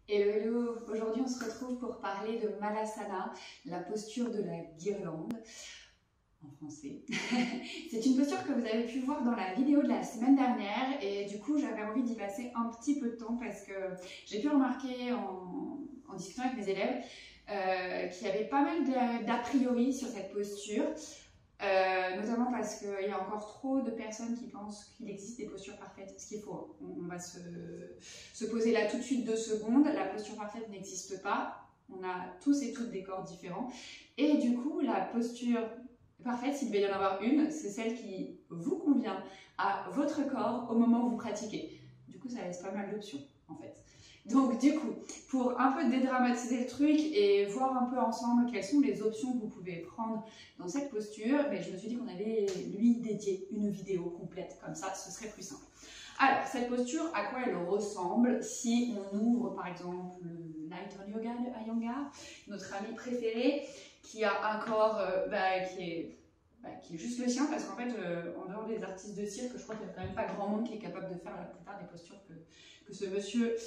Hello, hello! Aujourd'hui, on se retrouve pour parler de Malasana, la posture de la guirlande, en français. C'est une posture que vous avez pu voir dans la vidéo de la semaine dernière et du coup, j'avais envie d'y passer un petit peu de temps parce que j'ai pu remarquer en discutant avec mes élèves qu'il y avait pas mal d'a priori sur cette posture. Notamment parce qu'il y a encore trop de personnes qui pensent qu'il existe des postures parfaites, ce qui est faux. On va se poser là tout de suite 2 secondes. La posture parfaite n'existe pas. On a tous et toutes des corps différents. Et du coup, la posture parfaite, s'il devait y en avoir une, c'est celle qui vous convient à votre corps au moment où vous pratiquez. Du coup, ça laisse pas mal d'options, en fait. Donc du coup, pour un peu dédramatiser le truc et voir un peu ensemble quelles sont les options que vous pouvez prendre dans cette posture, je me suis dit qu'on allait lui dédier une vidéo complète, comme ça ce serait plus simple. Alors, cette posture, à quoi elle ressemble si on ouvre par exemple le Nighttime Yoga de Iyengar, notre ami préféré, qui a un corps qui est juste le sien, parce qu'en fait, en dehors des artistes de cirque, je crois qu'il n'y a quand même pas grand monde qui est capable de faire la plupart des postures que ce monsieur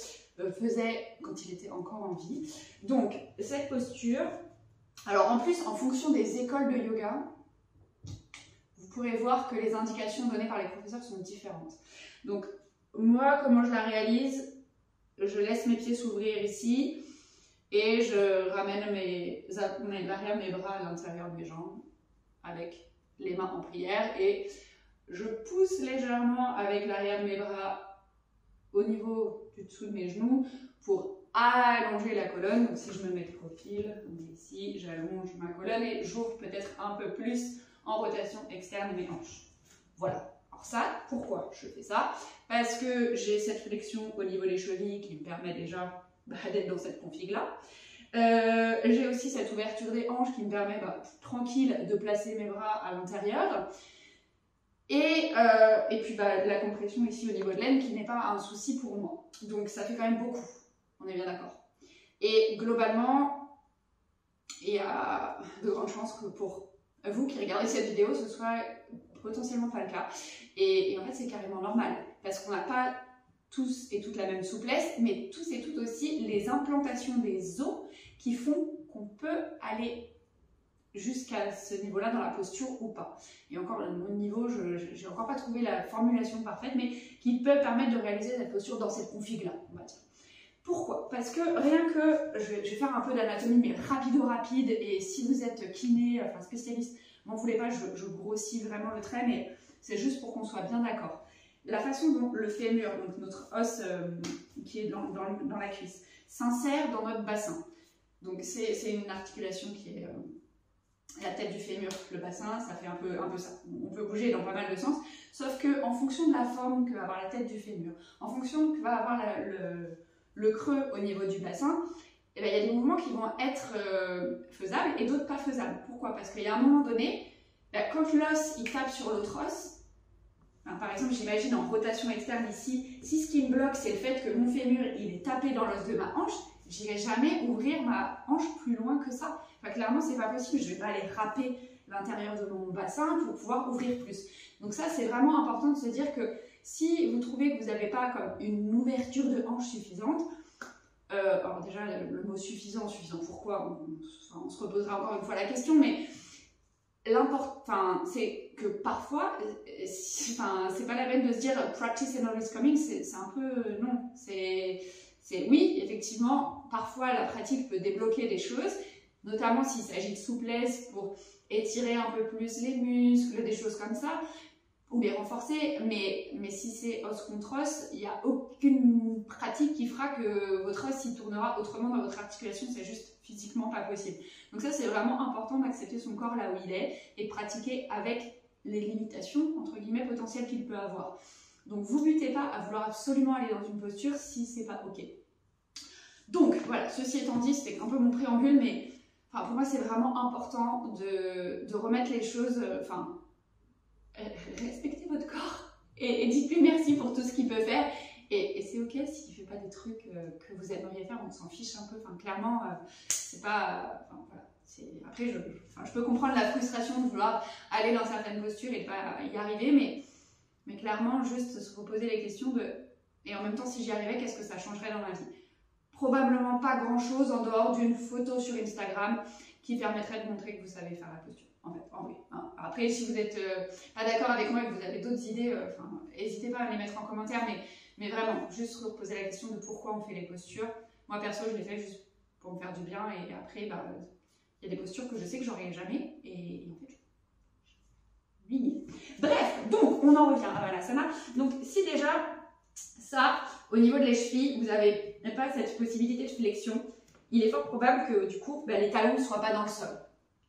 faisait quand il était encore en vie. Donc, cette posture, alors en plus, en fonction des écoles de yoga, vous pourrez voir que les indications données par les professeurs sont différentes. Donc, moi, comment je la réalise, je laisse mes pieds s'ouvrir ici et je ramène l'arrière de mes bras à l'intérieur de mes jambes avec les mains en prière et je pousse légèrement avec l'arrière de mes bras au niveau du dessous de mes genoux pour allonger la colonne. Donc si je me mets de profil, on est ici, j'allonge ma colonne et j'ouvre peut-être un peu plus en rotation externe mes hanches. Voilà. Alors ça, pourquoi je fais ça? Parce que j'ai cette flexion au niveau des chevilles qui me permet déjà d'être dans cette config-là. J'ai aussi cette ouverture des hanches qui me permet tranquille de placer mes bras à l'intérieur. Et puis la compression ici au niveau de l'aine qui n'est pas un souci pour moi. Donc ça fait quand même beaucoup, on est bien d'accord. Et globalement, il y a de grandes chances que pour vous qui regardez cette vidéo, ce soit potentiellement pas le cas. Et en fait c'est carrément normal, parce qu'on n'a pas tous et toutes la même souplesse, mais tous et toutes aussi les implantations des os qui font qu'on peut aller jusqu'à ce niveau-là dans la posture ou pas. Et encore, à mon niveau, je n'ai encore pas trouvé la formulation parfaite, mais qui peut permettre de réaliser cette posture dans cette config-là, on va dire. Pourquoi? Parce que rien que, je vais faire un peu d'anatomie, mais rapide, et si vous êtes kiné, enfin spécialiste, m'en voulez pas, je grossis vraiment le trait, mais c'est juste pour qu'on soit bien d'accord. La façon dont le fémur, donc notre os qui est dans la cuisse, s'insère dans notre bassin. Donc c'est une articulation qui est la tête du fémur, le bassin, ça fait un peu ça. On peut bouger dans pas mal de sens, sauf que en fonction de la forme que va avoir la tête du fémur, en fonction que va avoir le creux au niveau du bassin, il y a des mouvements qui vont être faisables et d'autres pas faisables. Pourquoi? Parce qu'il y a un moment donné, quand l'os il tape sur l'autre os, par exemple, j'imagine en rotation externe ici, si ce qui me bloque, c'est le fait que mon fémur il est tapé dans l'os de ma hanche, j'irai jamais ouvrir ma hanche plus loin que ça. Enfin, clairement, c'est pas possible. Je vais pas aller râper l'intérieur de mon bassin pour pouvoir ouvrir plus. Donc ça, c'est vraiment important de se dire que si vous trouvez que vous n'avez pas comme une ouverture de hanche suffisante, alors déjà, le mot suffisant pourquoi? On se reposera encore une fois la question, mais l'important, c'est que parfois, c'est pas la peine de se dire practice and always coming, c'est un peu, non, oui, effectivement, parfois la pratique peut débloquer des choses, notamment s'il s'agit de souplesse pour étirer un peu plus les muscles, des choses comme ça, ou les renforcer, mais si c'est os contre os, il n'y a aucune pratique qui fera que votre os s'y tournera autrement dans votre articulation, c'est juste physiquement pas possible. Donc ça, c'est vraiment important d'accepter son corps là où il est et de pratiquer avec les limitations, entre guillemets, potentielles qu'il peut avoir. Donc vous butez pas à vouloir absolument aller dans une posture si c'est pas ok. Donc voilà, ceci étant dit, c'était un peu mon préambule, mais pour moi c'est vraiment important de remettre les choses, respectez votre corps et dites-lui merci pour tout ce qu'il peut faire. Et c'est ok s'il ne fait pas des trucs que vous aimeriez faire, on s'en fiche un peu, clairement, c'est pas... voilà. Après, je peux comprendre la frustration de vouloir aller dans certaines postures et pas y arriver, mais clairement, juste se reposer les questions de... Et en même temps, si j'y arrivais, qu'est-ce que ça changerait dans ma vie? probablement pas grand chose en dehors d'une photo sur Instagram qui permettrait de montrer que vous savez faire la posture. En fait, en vrai. Hein. Après, si vous n'êtes pas d'accord avec moi et que vous avez d'autres idées, n'hésitez pas à me les mettre en commentaire, mais vraiment, juste reposer la question de pourquoi on fait les postures. Moi, perso, je les fais juste pour me faire du bien, et après, il y a des postures que je sais que j'aurai jamais, et en fait, bref, donc, on en revient à Malasana. Donc, si déjà, ça, au niveau de les chevilles, vous n'avez pas cette possibilité de flexion, il est fort probable que, du coup, les talons ne soient pas dans le sol.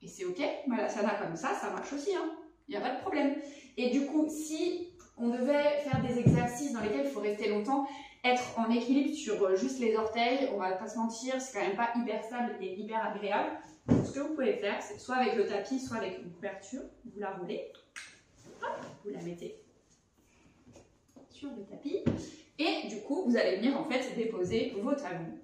Et c'est ok, Malasana comme ça marche aussi, hein. Il n'y a pas de problème. Et du coup, si on devait faire des exercices dans lesquels il faut rester longtemps, être en équilibre sur juste les orteils, on va pas se mentir, c'est quand même pas hyper stable et hyper agréable. Donc, ce que vous pouvez faire, c'est soit avec le tapis, soit avec une couverture, vous la roulez, hop, vous la mettez sur le tapis, et du coup, vous allez venir en fait déposer vos talons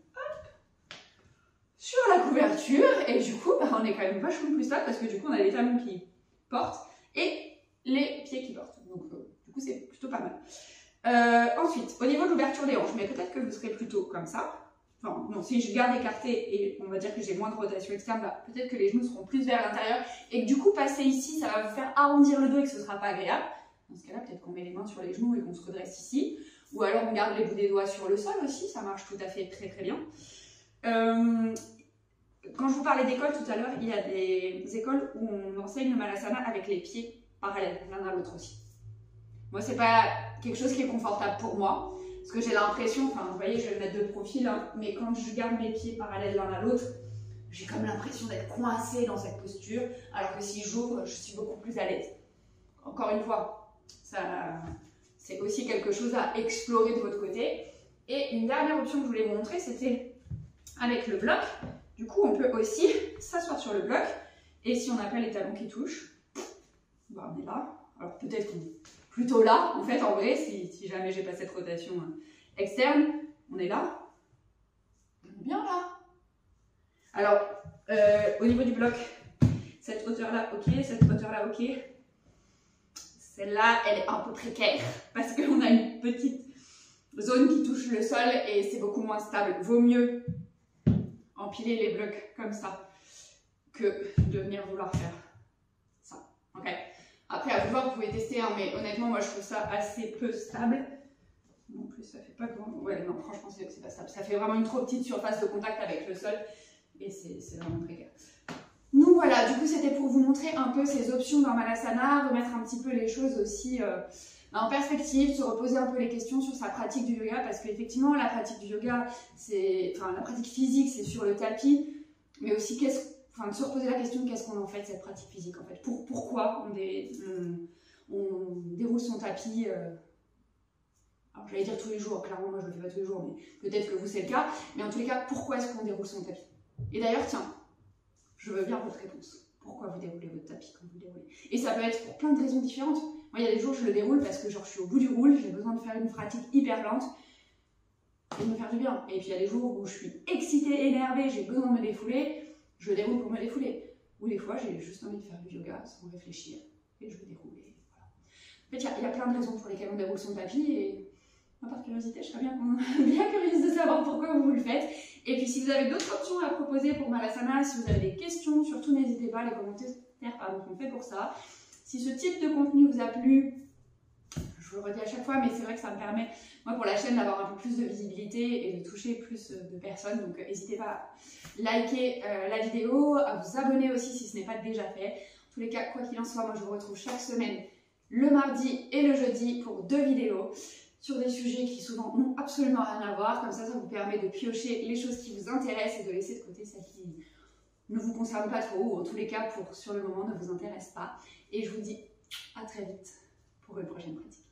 sur la couverture, et du coup, on est quand même vachement plus stable parce que du coup, on a les talons qui portent et les pieds qui portent. Donc, du coup, c'est plutôt pas mal. Ensuite, au niveau de l'ouverture des hanches, mais peut-être que vous serez plutôt comme ça. Enfin, non, si je garde écarté et on va dire que j'ai moins de rotation externe, peut-être que les genoux seront plus vers l'intérieur et que du coup, passer ici, ça va vous faire arrondir le dos et que ce sera pas agréable. Dans ce cas-là, peut-être qu'on met les mains sur les genoux et qu'on se redresse ici. Ou alors, on garde les bouts des doigts sur le sol aussi, ça marche tout à fait très très bien. Quand je vous parlais d'école tout à l'heure, il y a des écoles où on enseigne le Malasana avec les pieds parallèles l'un à l'autre aussi. Moi, c'est pas quelque chose qui est confortable pour moi, parce que j'ai l'impression, enfin, vous voyez, je vais le mettre de profil, hein, mais quand je garde mes pieds parallèles l'un à l'autre, j'ai comme l'impression d'être coincée dans cette posture, alors que si j'ouvre, je suis beaucoup plus à l'aise. Encore une fois, c'est aussi quelque chose à explorer de votre côté. Et une dernière option que je voulais vous montrer, c'était avec le bloc. Du coup, on peut aussi s'asseoir sur le bloc, et si on n'a pas les talons qui touchent, on est là. Alors peut-être qu'on est plutôt là, en fait, en vrai, si jamais j'ai pas cette rotation externe, on est là. On est bien là. Alors, au niveau du bloc, cette hauteur-là, ok, cette hauteur-là, ok. Celle-là, elle est un peu précaire, parce qu'on a une petite zone qui touche le sol, et c'est beaucoup moins stable. Vaut mieux empiler les blocs comme ça que de venir vouloir faire ça. Ok. Après, à vous voir, vous pouvez tester, hein, mais honnêtement, moi je trouve ça assez peu stable. Non plus, ça fait pas grand. Ouais, non, franchement, c'est pas stable. Ça fait vraiment une trop petite surface de contact avec le sol et c'est vraiment précaire. Donc voilà, du coup, c'était pour vous montrer un peu ces options dans Malasana, remettre un petit peu les choses aussi en perspective, se reposer un peu les questions sur sa pratique du yoga, parce qu'effectivement, la pratique du yoga, la pratique physique, c'est sur le tapis, mais aussi de se reposer la question de qu'est-ce qu'on en fait de cette pratique physique, en fait. Pourquoi on déroule son tapis, alors j'allais dire tous les jours, clairement, moi je le fais pas tous les jours, mais peut-être que vous c'est le cas, mais en tous les cas, pourquoi est-ce qu'on déroule son tapis? Et d'ailleurs, tiens, je veux bien votre réponse. Pourquoi vous déroulez votre tapis quand vous le déroulez? Et ça peut être pour plein de raisons différentes. Moi, il y a des jours, je le déroule parce que je suis au bout du roule, j'ai besoin de faire une pratique hyper lente et de me faire du bien. Et puis, il y a des jours où je suis excitée, énervée, j'ai besoin de me défouler, je déroule pour me défouler. Ou des fois, j'ai juste envie de faire du yoga sans réfléchir et je le déroule. Voilà. En fait, il y a plein de raisons pour lesquelles on déroule son tapis, et par curiosité, je serais bien curieuse de savoir pourquoi vous le faites. Et puis si vous avez d'autres options à proposer pour Malasana, si vous avez des questions, surtout n'hésitez pas, les commentaires sont faits pour ça. Si ce type de contenu vous a plu, je vous le redis à chaque fois, mais c'est vrai que ça me permet, moi pour la chaîne, d'avoir un peu plus de visibilité et de toucher plus de personnes. Donc n'hésitez pas à liker la vidéo, à vous abonner aussi si ce n'est pas déjà fait. En tous les cas, quoi qu'il en soit, moi je vous retrouve chaque semaine le mardi et le jeudi pour 2 vidéos sur des sujets qui souvent n'ont absolument rien à voir. Comme ça vous permet de piocher les choses qui vous intéressent et de laisser de côté celles qui ne vous concernent pas trop, ou en tous les cas, sur le moment, ne vous intéressent pas. Et je vous dis à très vite pour une prochaine pratique.